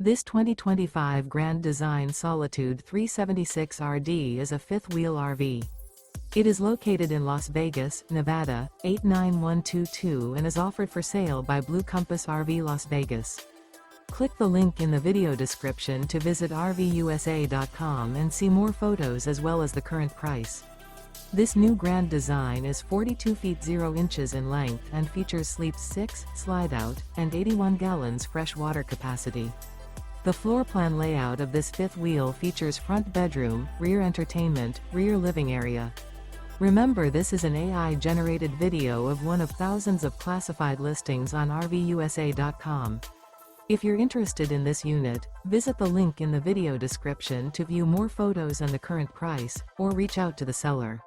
This 2025 Grand Design Solitude 376RD is a fifth-wheel RV. It is located in Las Vegas, Nevada, 89122 and is offered for sale by Blue Compass RV Las Vegas. Click the link in the video description to visit RVUSA.com and see more photos as well as the current price. This new Grand Design is 42 feet 0 inches in length and features Sleep 6, Slideout, and 81 gallons fresh water capacity. The floor plan layout of this fifth wheel features front bedroom, rear entertainment, rear living area. Remember, this is an AI-generated video of one of thousands of classified listings on RVUSA.com. If you're interested in this unit, visit the link in the video description to view more photos and the current price, or reach out to the seller.